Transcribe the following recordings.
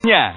nya.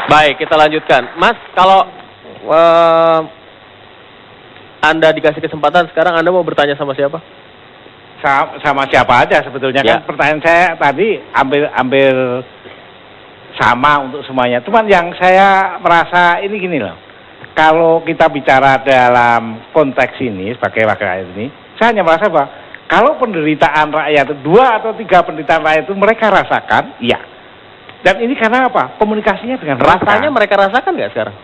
Baik, kita lanjutkan. Mas, kalau Anda dikasih kesempatan sekarang, Anda mau bertanya sama siapa? Sama siapa aja sebetulnya Ya. kan pertanyaan saya tadi hampir sama untuk semuanya. Cuman yang saya merasa ini gini loh. Kalau kita bicara dalam konteks ini sebagai wakil rakyat ini, saya hanya merasa bahwa kalau penderitaan rakyat 2 atau 3 penderitaan rakyat itu mereka rasakan, iya. Dan ini karena apa? Komunikasinya dengan Rasanya mereka rasakan nggak sekarang?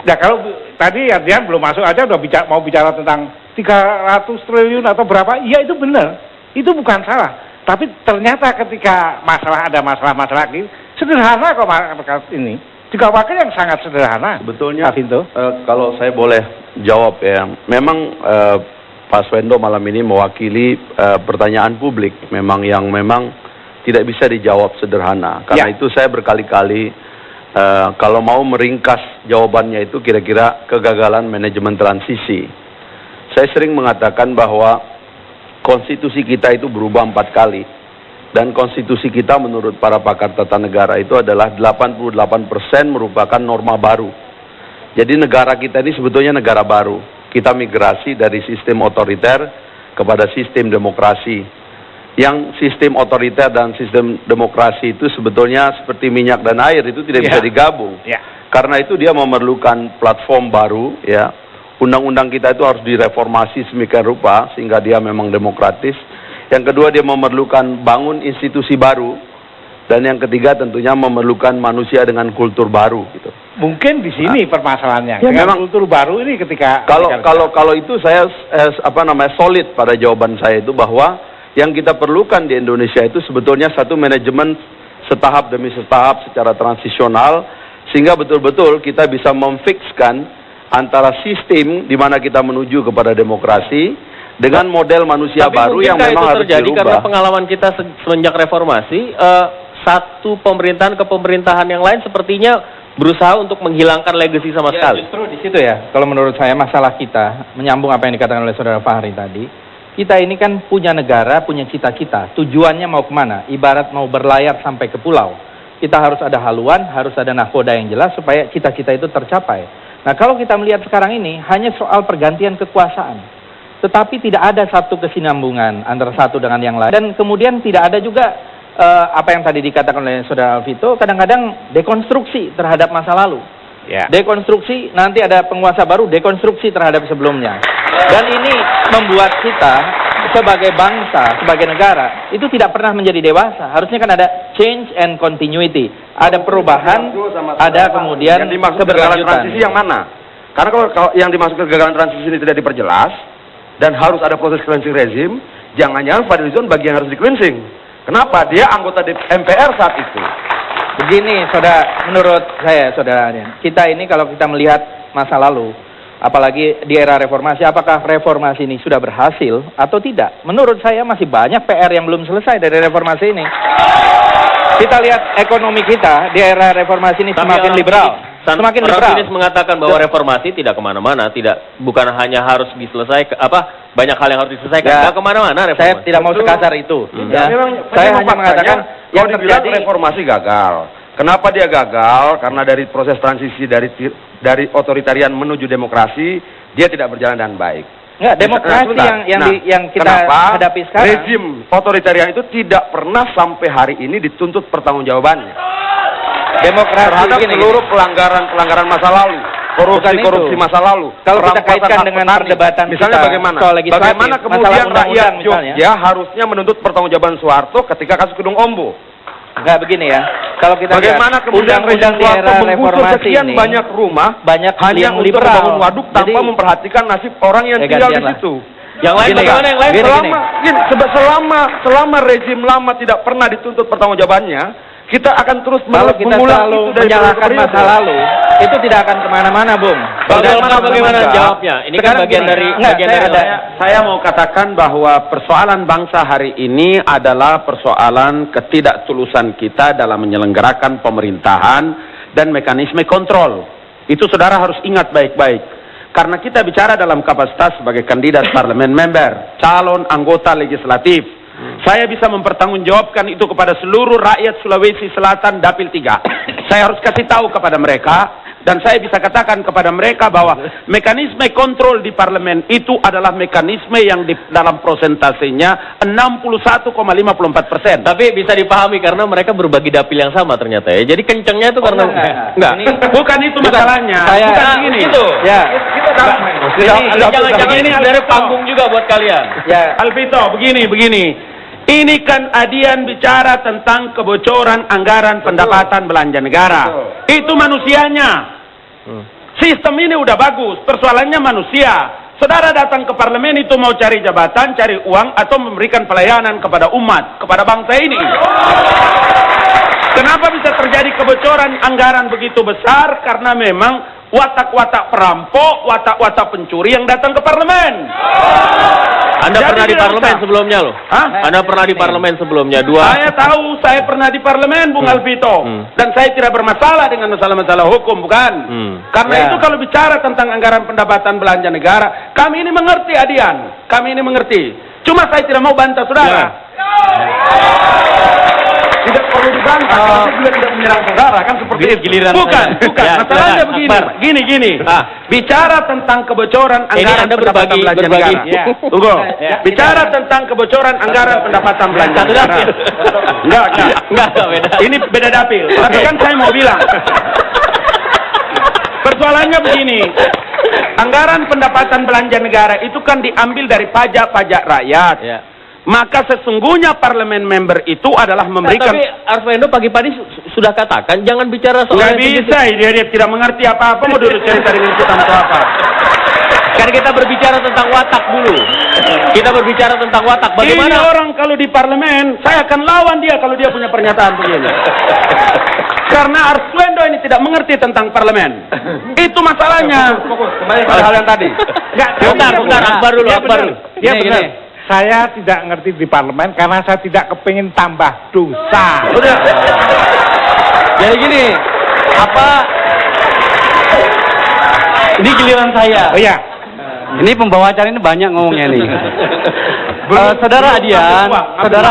Ya kalau tadi Ardian belum masuk aja udah mau bicara tentang 300 triliun atau berapa, iya itu benar. Itu bukan salah. Tapi ternyata ketika ada masalah-masalah ini, sederhana kok masyarakat ini. Juga wakil yang sangat sederhana. Sebetulnya, Pak Vinto. kalau saya boleh jawab ya, memang Pak Swendo malam ini mewakili pertanyaan publik, memang tidak bisa dijawab sederhana. Karena itu saya berkali-kali, kalau mau meringkas jawabannya itu kira-kira kegagalan manajemen transisi. Saya sering mengatakan bahwa konstitusi kita itu berubah 4 kali. Dan konstitusi kita menurut para pakar tata negara itu adalah 88% merupakan norma baru. Jadi negara kita ini sebetulnya negara baru. Kita migrasi dari sistem otoriter kepada sistem demokrasi. Yang sistem otoriter dan sistem demokrasi itu sebetulnya seperti minyak dan air, itu tidak bisa digabung. Karena itu dia memerlukan platform baru, ya. Undang-undang kita itu harus direformasi sedemikian rupa sehingga dia memang demokratis. Yang kedua, dia memerlukan bangun institusi baru. Dan yang ketiga tentunya memerlukan manusia dengan kultur baru gitu. Mungkin di sini permasalahannya. Ya, dengan memang kultur baru ini ketika kalau itu saya solid pada jawaban saya itu bahwa yang kita perlukan di Indonesia itu sebetulnya satu manajemen setahap demi setahap secara transisional sehingga betul-betul kita bisa memfikskan antara sistem di mana kita menuju kepada demokrasi dengan model manusia baru yang memang harus terjadi dirubah. karena pengalaman kita semenjak reformasi, satu pemerintahan ke pemerintahan yang lain sepertinya berusaha untuk menghilangkan legacy sama sekali. Justru di situ ya, kalau menurut saya masalah kita, menyambung apa yang dikatakan oleh Saudara Fahri tadi, kita ini kan punya negara, punya cita-cita, tujuannya mau kemana, ibarat mau berlayar sampai ke pulau. Kita harus ada haluan, harus ada nahkoda yang jelas supaya cita-cita itu tercapai. Nah kalau kita melihat sekarang ini, hanya soal pergantian kekuasaan. Tetapi tidak ada satu kesinambungan antara satu dengan yang lain. Dan kemudian tidak ada juga apa yang tadi dikatakan oleh Saudara Alvito, kadang-kadang dekonstruksi terhadap masa lalu. Dekonstruksi, nanti ada penguasa baru, dekonstruksi terhadap sebelumnya. Dan ini membuat kita sebagai bangsa, sebagai negara, itu tidak pernah menjadi dewasa. Harusnya kan ada change and continuity. Ada perubahan, ada kemudian yang dimaksud keberlanjutan. transisi yang mana? Karena kalau yang dimaksud kegagalan transisi ini tidak diperjelas, dan harus ada proses cleansing rezim, jangan-jangan Fadlizon bagian harus di cleansing. Kenapa? Dia anggota MPR saat itu. Begini, menurut saya, Saudara Ardian, kita ini kalau kita melihat masa lalu, apalagi di era reformasi, apakah reformasi ini sudah berhasil atau tidak? Menurut saya masih banyak PR yang belum selesai dari reformasi ini. Kita lihat ekonomi kita di era reformasi ini semakin liberal. Semakin liberal. Orang mengatakan bahwa reformasi tidak kemana-mana, bukan hanya harus diselesaikan, banyak hal yang harus diselesaikan, tidak kemana-mana reformasi. Saya tidak mau sekasar itu. Saya hanya mengatakan yang terjadi reformasi gagal. Kenapa dia gagal? Karena dari proses transisi dari otoritarian menuju demokrasi, dia tidak berjalan dengan baik. Enggak, demokrasi yang kita hadapi sekarang. Rezim otoritarian itu tidak pernah sampai hari ini dituntut pertanggungjawabannya. Demokrasi terhadap seluruh pelanggaran masa lalu, korupsi masa lalu. Kalau kita kaitkan dengan perdebatan misalnya bagaimana kemudian rakyat Jogja harusnya menuntut pertanggungjawaban Soeharto ketika kasus Gedung Ombo. Enggak begini ya. Kalau kita bagaimana kemudian undang-undang di era reformasi sekian ini banyak rumah banyak hanya yang untuk liberal membangun waduk tanpa memperhatikan nasib orang yang tinggal di situ. Yang lain bagaimana? Yang lain selama rezim lama tidak pernah dituntut pertanggungjawabannya, kita akan terus mengulang itu dari menyalahkan masa lalu, itu tidak akan kemana-mana, Bung. Bagaimana jawabnya? Ini kan bagian dari saya mau katakan bahwa persoalan bangsa hari ini adalah persoalan ketidaktulusan kita dalam menyelenggarakan pemerintahan dan mekanisme kontrol. Itu saudara harus ingat baik-baik. Karena kita bicara dalam kapasitas sebagai kandidat parlemen member, calon anggota legislatif. Saya bisa mempertanggungjawabkan itu kepada seluruh rakyat Sulawesi Selatan Dapil 3. Saya harus kasih tahu kepada mereka, dan saya bisa katakan kepada mereka bahwa mekanisme kontrol di parlemen itu adalah mekanisme yang dalam prosentasenya 61,54%. Tapi bisa dipahami karena mereka berbagi dapil yang sama ternyata ya. Jadi kencengnya itu karena enggak. Bukan itu masalahnya. Bukan begini. Itu. Ya. Jangan-jangan ini sebenarnya panggung juga buat kalian. Ya. Alvito, begini. Ini kan Adian bicara tentang kebocoran anggaran pendapatan belanja negara. Itu manusianya. Sistem ini udah bagus, persoalannya manusia. Saudara datang ke parlemen itu mau cari jabatan, cari uang, atau memberikan pelayanan kepada umat, kepada bangsa ini. Kenapa bisa terjadi kebocoran anggaran begitu besar? Karena memang watak-watak perampok, watak-watak pencuri yang datang ke parlemen. Anda pernah di parlemen sebelumnya loh? Hah? Anda pernah di parlemen sebelumnya? Saya tahu, saya pernah di parlemen, Bung Alvito. Dan saya tidak bermasalah dengan masalah-masalah hukum, bukan? Karena itu kalau bicara tentang anggaran pendapatan belanja negara, kami ini mengerti, Adian. Kami ini mengerti. Cuma saya tidak mau bantah saudara. Tidak perlu dibantah, karena saya tidak menyerang saudara, kan seperti itu. Giliran Bukan. Ya, Masalahnya begini. Gini. Bicara tentang kebocoran anggaran Anda pendapatan belanja berbagi. negara. Tunggu. Bicara tentang kebocoran anggaran pendapatan belanja negara. Enggak, beda. ini beda dapil. Tapi kan saya mau bilang. Persoalannya begini. Anggaran pendapatan belanja negara itu kan diambil dari pajak-pajak rakyat. Ya. Maka sesungguhnya parlemen member itu adalah memberikan... Tapi Arswendo pagi-pagi sudah katakan jangan bicara soal... Nggak bisa, dia tidak mengerti apa-apa, mau duduk cerita dengan kita untuk apa. Kan kita berbicara tentang watak dulu. Kita berbicara tentang watak. Bagaimana? Ini orang kalau di parlemen, saya akan lawan dia kalau dia punya pernyataan begini. Karena Arswendo ini tidak mengerti tentang parlemen. Itu masalahnya. Kembali pada hal yang tadi. Bentar, Akbar dulu. Dia benar. Saya tidak ngerti di parlemen karena saya tidak kepingin tambah dosa. Udah. Jadi gini, ini giliran saya. Oh iya. Ini pembawa acara ini banyak ngomongnya nih. Saudara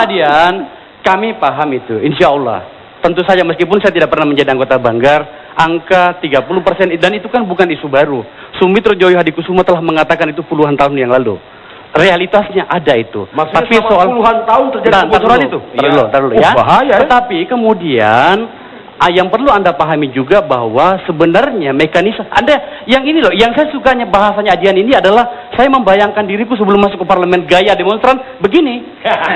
Adian, kami paham itu, insya Allah. Tentu saja meskipun saya tidak pernah menjadi anggota Banggar, angka 30% dan itu kan bukan isu baru. Sumitro Joyo Hadikusuma telah mengatakan itu puluhan tahun yang lalu. Realitasnya ada itu. Maksudnya tapi soal puluhan tahun terjadi kebocoran itu. Taruh dulu ya. Bahaya. Tetapi kemudian yang perlu Anda pahami juga bahwa sebenarnya mekanisme Anda yang ini loh, yang saya sukanya bahasanya Adian ini adalah saya membayangkan diriku sebelum masuk ke parlemen gaya demonstran begini.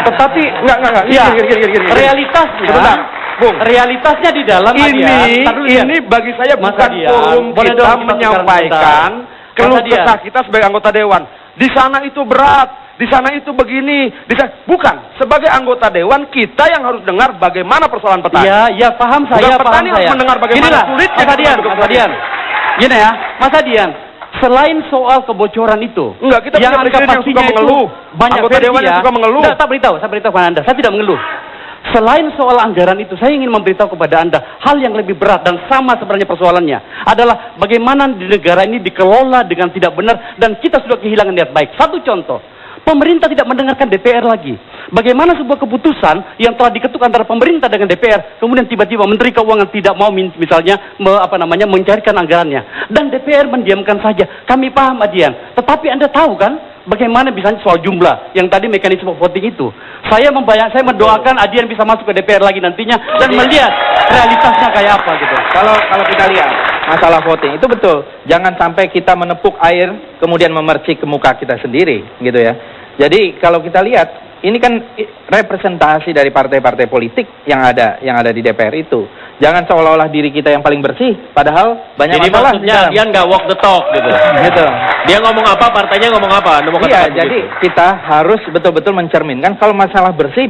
Tetapi enggak. Ya, Gini. realitasnya Sebentar, Bung. realitasnya di dalam Ini bagi saya bukan forum kita menyampaikan keluh kesah kita sebagai anggota dewan. Di sana itu berat, di sana itu begini, di sana bukan. Sebagai anggota dewan kita yang harus dengar bagaimana persoalan petani. Ya paham saya, petani harus mendengar bagaimana sulitnya. Mas Adian. Gini ya, Mas Adian. Selain soal kebocoran itu, enggak, kita yang punya presiden yang suka mengeluh. Banyak Anggota dewan yang suka mengeluh. Saya beritahu kepada Anda, saya tidak mengeluh. Selain soal anggaran itu, saya ingin memberitahu kepada Anda hal yang lebih berat dan sama sebenarnya persoalannya adalah bagaimana di negara ini dikelola dengan tidak benar dan kita sudah kehilangan niat baik. Satu contoh, pemerintah tidak mendengarkan DPR lagi. Bagaimana sebuah keputusan yang telah diketuk antara pemerintah dengan DPR, kemudian tiba-tiba Menteri Keuangan tidak mau misalnya mencairkan anggarannya dan DPR mendiamkan saja. Kami paham Adian, tetapi Anda tahu kan bagaimana misalnya soal jumlah yang tadi mekanisme voting itu. Saya mendoakan Adian bisa masuk ke DPR lagi nantinya dan melihat realitasnya kayak apa gitu. Kalau kita lihat masalah voting itu betul. Jangan sampai kita menepuk air kemudian memercik ke muka kita sendiri gitu ya. Jadi kalau kita lihat ini kan representasi dari partai-partai politik yang ada di DPR itu. Jangan seolah-olah diri kita yang paling bersih, padahal banyak jadi masalah. Maksudnya dia nggak walk the talk gitu. Gitu. Dia ngomong apa, partainya ngomong apa. Iya, jadi kita harus betul-betul mencerminkan kalau masalah bersih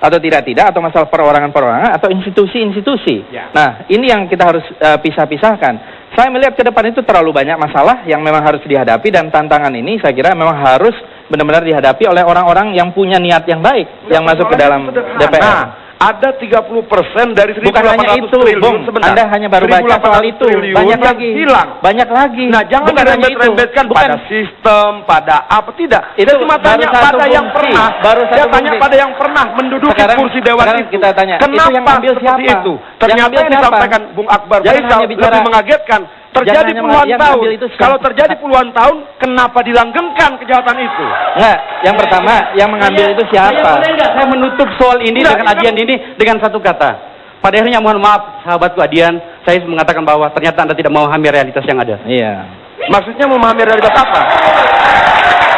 atau tidak atau masalah perorangan atau institusi-institusi. Ya. Nah, ini yang kita harus pisah-pisahkan. Saya melihat ke depan itu terlalu banyak masalah yang memang harus dihadapi dan tantangan ini saya kira memang harus benar-benar dihadapi oleh orang-orang yang punya niat yang baik yang masuk ke dalam DPR. Nah, ada 30% dari 1.800 Bukan hanya itu, triliun. Bung. Sebentar. Anda hanya baru baca 1.800 soal itu. triliun Banyak yang lagi. hilang. Banyak lagi. Nah, jangan Bukan hanya itu. dirembet-rembetkan Bukan. pada sistem, pada apa, tidak. Itu Saya cuma baru tanya satu pada yang fungsi. pernah. Baru Saya satu tanya fungsi. pada yang pernah menduduki Sekarang- kursi dewan sekarang itu. kita tanya, itu Kenapa yang ngambil seperti siapa? itu? Yang Ternyata ngambil yang siapa? disampaikan Bung Akbar Jangan Faisal hanya bicara- lebih mengagetkan. Terjadi hanya puluhan yang tahun. ngambil itu siapa? Kalau terjadi puluhan tahun, kenapa dilanggengkan kejahatan itu? Enggak, yang pertama yang mengambil itu Saya siapa? boleh nggak saya menutup soal ini Enggak, dengan enggak. Adian ini dengan satu kata. Pada akhirnya mohon maaf sahabatku Adian, saya mengatakan bahwa ternyata Anda tidak memahami realitas yang ada. Iya. Maksudnya memahami realitas apa?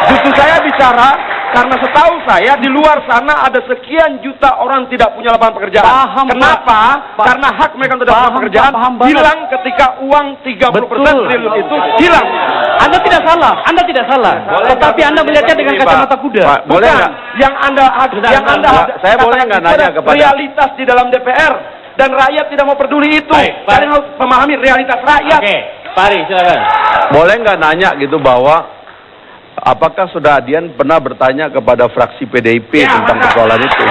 Justru saya bicara karena setahu saya di luar sana ada sekian juta orang tidak punya lapangan pekerjaan. Paham, Kenapa? Pak. Karena hak mereka untuk dapat Paham, pekerjaan Pak, paham banget. hilang ketika uang 30% Betul. triliun itu hilang. Anda tidak salah, Anda tidak salah. Tetapi Anda melihatnya dengan kacamata kuda. Pak, boleh Bukan. nggak? Yang Anda Saya boleh nggak katakan itu nanya adalah kepada- realitas di dalam DPR dan rakyat tidak mau peduli itu. Baik, Kalian harus memahami realitas rakyat. Oke, Pak Ari, silakan. Boleh nggak nanya gitu bahwa apakah Saudara Adian pernah bertanya kepada fraksi PDIP Ya, tentang masa? persoalan itu?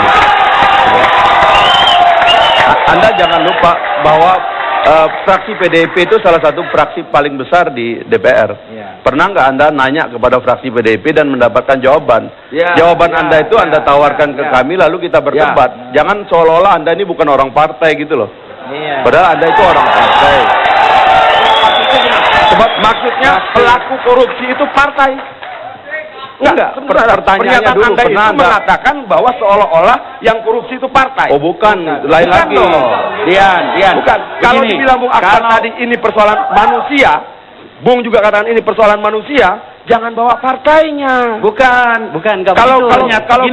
Anda jangan lupa bahwa fraksi PDIP itu salah satu fraksi paling besar di DPR. Ya. Pernah nggak Anda nanya kepada fraksi PDIP dan mendapatkan jawaban? Ya, Jawaban ya, Anda itu ya, Anda tawarkan ke ya. kami lalu kita berdebat. Jangan seolah-olah Anda ini bukan orang partai gitu loh. Iya. Padahal Anda itu orang partai. Sebab maksudnya pelaku korupsi itu partai. Enggak, Pertanyaannya pernyataan dulu, Anda pernah itu Anda- mengatakan bahwa seolah-olah yang korupsi itu partai. Oh bukan, lain Bukan lagi. dong. Dian. Bukan. Kalau Begini, dibilang Bung Akbar kalau- tadi ini persoalan manusia, Bung juga katakan ini persoalan manusia, jangan bawa partainya. Bukan, enggak Kalau begitu. Bung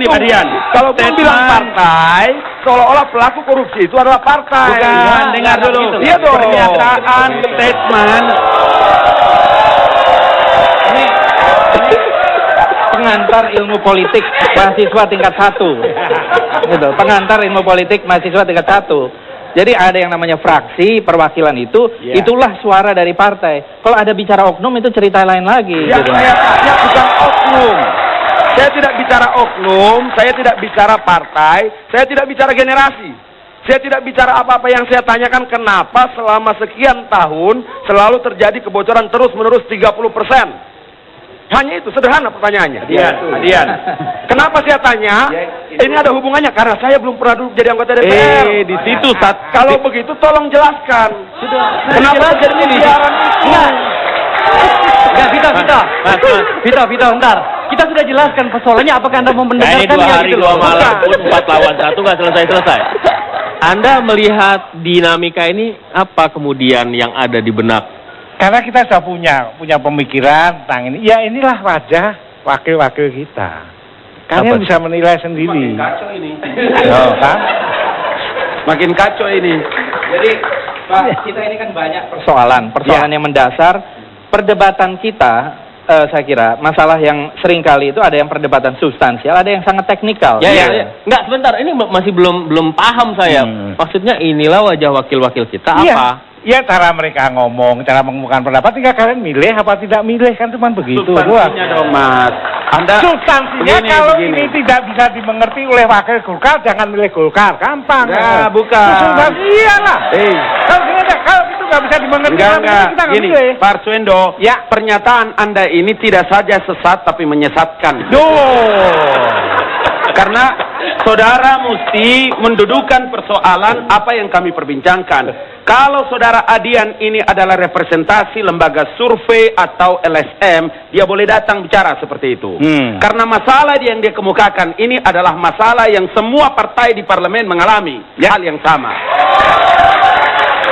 Pak Dian. kalau Bung bilang partai, seolah-olah pelaku korupsi itu adalah partai. Bukan, Ya, dengar dulu. Iya dong. Pernyataan, statement. Ini pengantar ilmu politik mahasiswa tingkat 1. Gitu, pengantar ilmu politik mahasiswa tingkat 1. Jadi ada yang namanya fraksi, perwakilan itu, itulah suara dari partai. Kalau ada bicara oknum itu cerita lain lagi. Ya, gitu. saya tanya bukan oknum. Saya tidak bicara oknum, saya tidak bicara partai, saya tidak bicara generasi. Saya tidak bicara apa-apa. Yang saya tanyakan kenapa selama sekian tahun selalu terjadi kebocoran terus-menerus 30%. Hanya itu, sederhana pertanyaannya. Adian. Kenapa saya tanya? Ini ada hubungannya karena saya belum pernah duduk jadi anggota DPR. di situ Kalau begitu tolong jelaskan. Kenapa terjadi pembiaran itu? Enggak, Vita, bentar. Kita sudah jelaskan persoalannya, apakah Anda mau Nah, ini mendengarkannya 2 hari gitu 2 loh? malam Bukan. pun 4 lawan 1 nggak selesai-selesai. Anda melihat dinamika ini apa kemudian yang ada di benak? Karena kita sudah punya pemikiran tentang ini. Ya inilah wajah wakil-wakil kita. Kalian Apa? bisa menilai sendiri. Kacau ini. Oh, kan? Makin kacau ini. Jadi Pak, kita ini kan banyak persoalan yang mendasar. Perdebatan kita, saya kira masalah yang seringkali itu ada yang perdebatan substansial, ada yang sangat teknikal. Ya. Enggak, sebentar. Ini masih belum paham saya. Maksudnya inilah wajah wakil-wakil kita apa? Iya, cara mereka ngomong, cara mengumumkan pendapat, tinggal kalian milih apa tidak milih, kan cuma begitu. Substansinya dong, Mas. Substansinya kalau ini tidak bisa dimengerti oleh wakil Golkar, jangan milih Golkar, gampang. Nah, bukan. Substansi iyalah. Kalau itu nggak bisa dimengerti, Enggak. kita nggak Gini, milih. Pak Arswendo, Ya. pernyataan Anda ini tidak saja sesat tapi menyesatkan. Karena saudara mesti mendudukan persoalan apa yang kami perbincangkan. Kalau saudara Adian ini adalah representasi lembaga survei atau LSM, dia boleh datang bicara seperti itu. Karena masalah yang dia kemukakan ini adalah masalah yang semua partai di parlemen mengalami hal yang sama.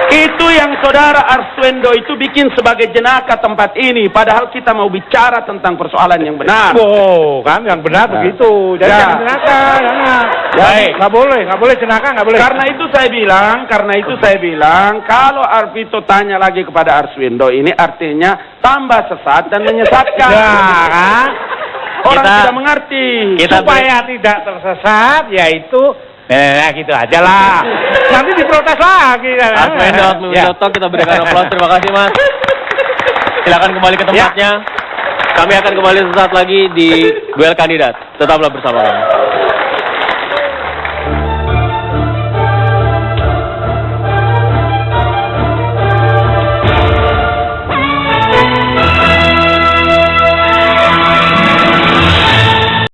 Itu yang saudara Arswendo itu bikin sebagai jenaka tempat ini, padahal kita mau bicara tentang persoalan yang benar. Oh, kan yang benar begitu. Jadi Ya. jangan jenaka, jangan. Baik. Nggak boleh jenaka, nggak boleh. Karena itu saya bilang, kalau Arvito tanya lagi kepada Arswendo ini artinya tambah sesat dan menyesatkan. Ya, kan? Orang Kita- tidak mengerti. Supaya tidak tersesat, yaitu gitu aja lah. Nanti diprotes lagi. Arswendo, Ya. kita berikan aplaus. Terima kasih, Mas. Silakan kembali ke tempatnya. Kami akan kembali sesaat lagi di duel kandidat. Tetaplah bersama kami.